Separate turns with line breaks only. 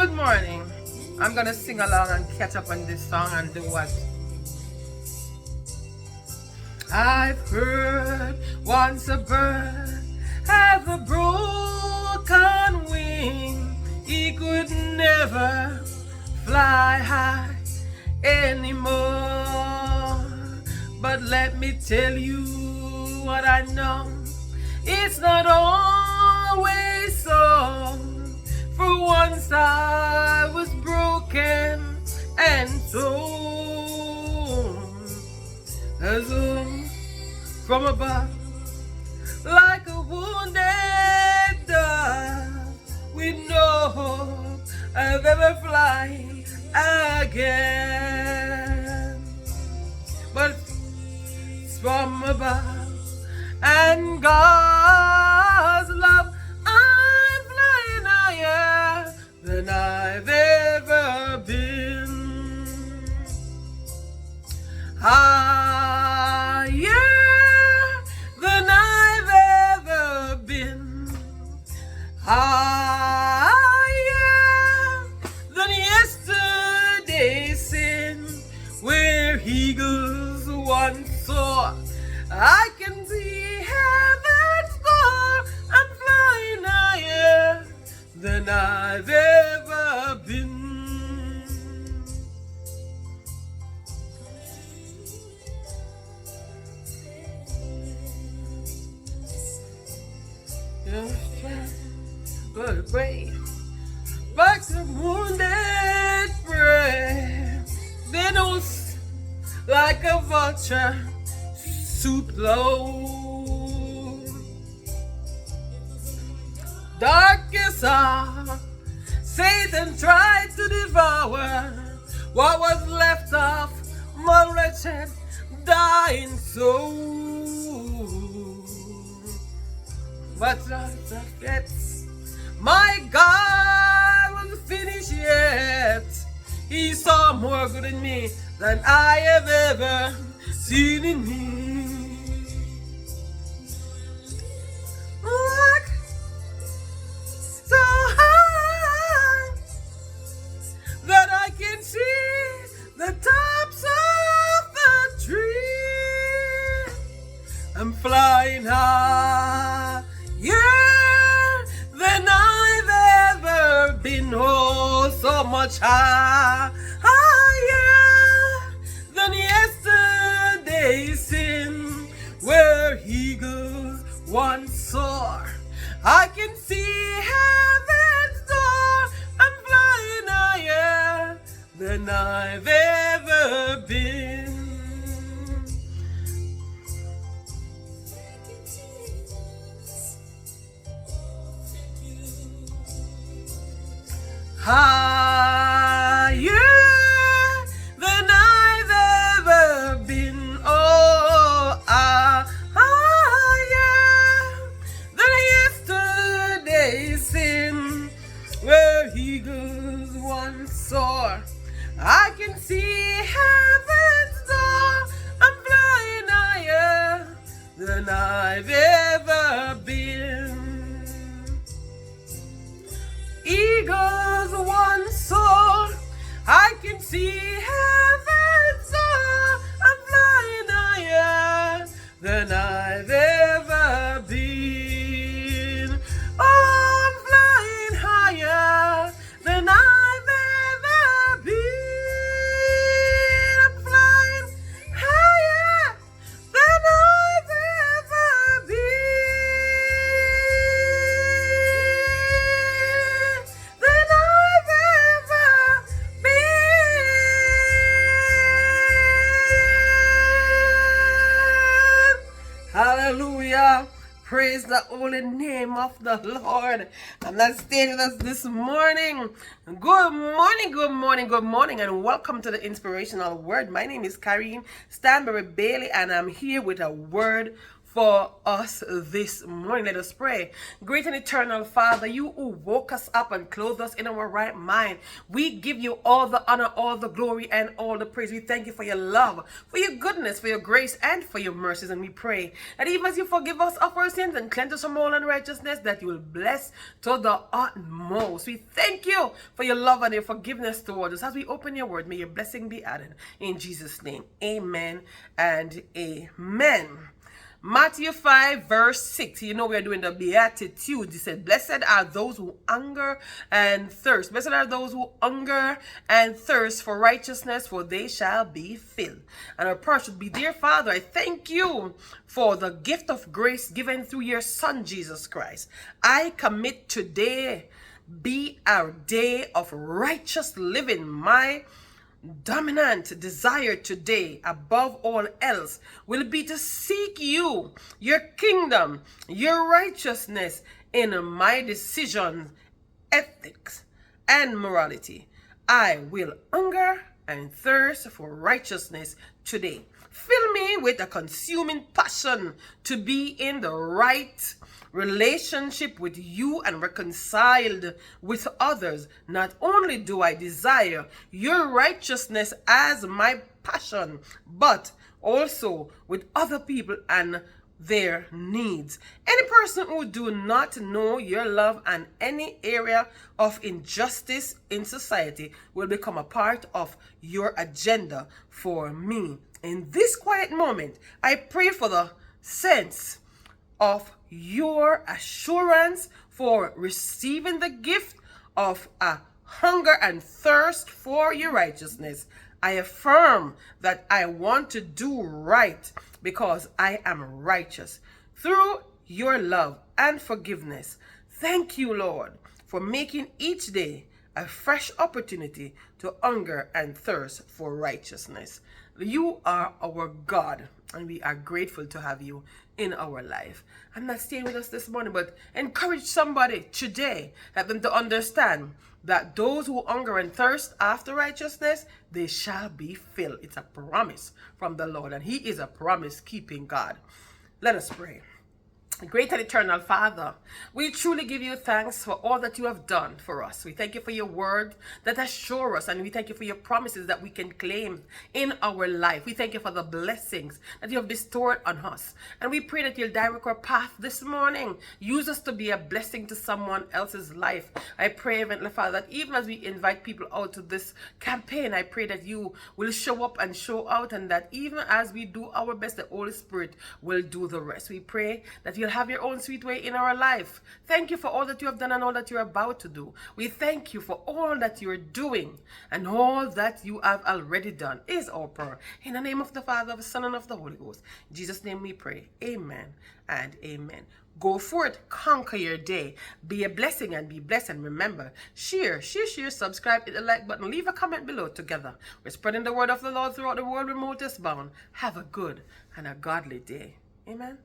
Good morning. I'm gonna sing along and catch up on this song and do what I've heard. Once a bird have a broken wing, he could never fly high anymore. But let me tell you what I know, it's not always so. For once I was broken and torn as from above, like a wounded dove, with no hope of ever flying again. But it's from above, and God's love, I'm flying higher than I've ever been. Higher than I've ever been. Higher than yesterday's sin, where eagles once soar. I can see heaven's door. I'm flying higher than I've ever been. But brave, like the wounded prey, they don't like a vulture swoop low. Darkest hour, Satan tried to devour what was left of my wretched dying soul. But just forgets, my God wasn't finished yet. He saw more good in me than I have ever seen in me. Look so high that I can see the tops of the tree. I'm flying higher than I've ever been. Oh, so much higher than yesterday's sin, where eagles once soar. I can see heaven's door. I'm flying higher than I've ever been. Higher than I've ever been. Oh, higher than yesterday's sin, where eagles once soar. I can see heaven's door. I'm flying higher than I've ever been. Eagles once soar. I can see heaven's door. I'm flying higher than I've ever been. Oh, I'm flying higher than I've ever been. I'm flying higher than I've ever been. Than I've ever been. Hallelujah. Praise the holy name of the Lord. And that's stated us this morning. Good morning, good morning, good morning, and welcome to the Inspirational Word. My name is Kareen Stanbury Bailey, and I'm here with a word for us this morning. Let us pray. Great and eternal Father, you who woke us up and clothed us in our right mind, we give you all the honor, all the glory, and all the praise. We thank you for your love, for your goodness, for your grace, and for your mercies. And we pray that even as you forgive us of our sins and cleanse us from all unrighteousness, that you will bless to the utmost. We thank you for your love and your forgiveness towards us. As we open your word, may your blessing be added. In Jesus' name, amen and amen. Matthew 5 verse 6. You know we are doing the Beatitudes. He said, blessed are those who hunger and thirst. Blessed are those who hunger and thirst for righteousness, for they shall be filled. And our prayer should be, dear Father, I thank you for the gift of grace given through your Son, Jesus Christ. I commit today be our day of righteous living. My dominant desire today, above all else, will be to seek you, your kingdom, your righteousness in my decisions, ethics, and morality. I will hunger and thirst for righteousness today. Fill me with a consuming passion to be in the right relationship with you and reconciled with others. Not only do I desire your righteousness as my passion, but also with other people and their needs. Any person who do not know your love and any area of injustice in society will become a part of your agenda for me. In this quiet moment, I pray for the sense of your assurance for receiving the gift of a hunger and thirst for your righteousness. I affirm that I want to do right because I am righteous through your love and forgiveness. Thank you, Lord, for making each day a fresh opportunity to hunger and thirst for righteousness. You are our God, and we are grateful to have you in our life. I'm not staying with us this morning, but encourage somebody today, help them to understand that those who hunger and thirst after righteousness, they shall be filled. It's a promise from the Lord, and he is a promise-keeping God. Let us pray. Great and eternal Father, we truly give you thanks for all that you have done for us. We thank you for your word that assures us, and we thank you for your promises that we can claim in our life. We thank you for the blessings that you have bestowed on us. And we pray that you'll direct our path this morning. Use us to be a blessing to someone else's life. I pray, Heavenly Father, that even as we invite people out to this campaign, I pray that you will show up and show out, and that even as we do our best, the Holy Spirit will do the rest. We pray that you'll have your own sweet way in our life. Thank you for all that you have done and all that you're about to do. We thank you for all that you're doing and all that you have already done is our prayer. In the name of the Father, of the Son, and of the Holy Ghost. In Jesus' name we pray. Amen and amen. Go forth, conquer your day, be a blessing and be blessed. And remember, share, subscribe, hit the like button, leave a comment below. Together we're spreading the word of the Lord throughout the world, remotest bound. Have a good and a godly day. Amen.